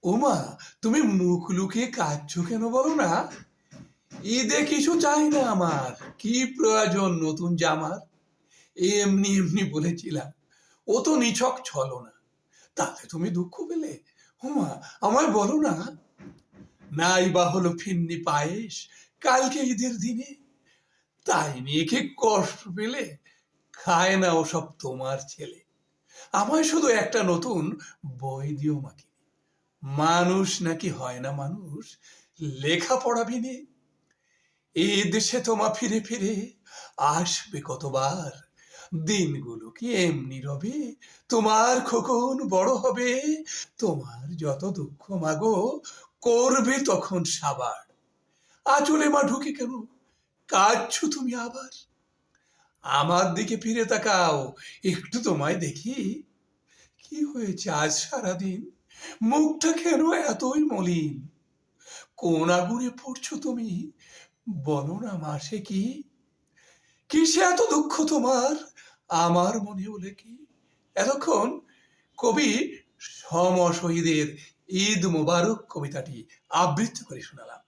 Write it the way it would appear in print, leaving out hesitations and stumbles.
ওমা, তুমি মুখ লুকিয়ে কাঁদছো কেন বলো না? ঈদে কিছু চাই না আমার। কি প্রয়োজন নতুন জামার? এমনি এমনি বলেছিলাম। ও তো নিছক ছলনা। তাতে তুমি দুঃখ পেলে? ওমা, আমায় বলো না। নাই বা হলো ফিন্নি পায়েস কালকে ঈদের দিনে, তাই নিয়ে কি কষ্ট পেলে? খায় না ওসব তোমার ছেলে। আমায় শুধু একটা নতুন বই দিও মাকে। মানুষ নাকি হয় না মানুষ, লেখাপড়া বিনে। এই দেশে তোমা ফিরে ফিরে আসবে কতবার? দিনগুলো কি এমনি রবে? তোমার খোকন বড় হবে, তোমার যত দুঃখ মাগো করবে তখন সাবার। আঁচলে মা ঢুকে কেন কাঁদছো তুমি আবার? আমার দিকে ফিরে তাকাও, একটু তোমায় দেখি। কি হয়েছে আজ সারাদিন? মুখটা কেন এতই মলিন? কোন আগুনে পড়ছো তুমি? বলো না মা, সে কি? কিসে এত দুঃখ তোমার? আমার মনে হলে কি? এতক্ষণ কবি সমশহীদের ঈদ মোবারক কবিতাটি আবৃত্তি করে শোনালাম।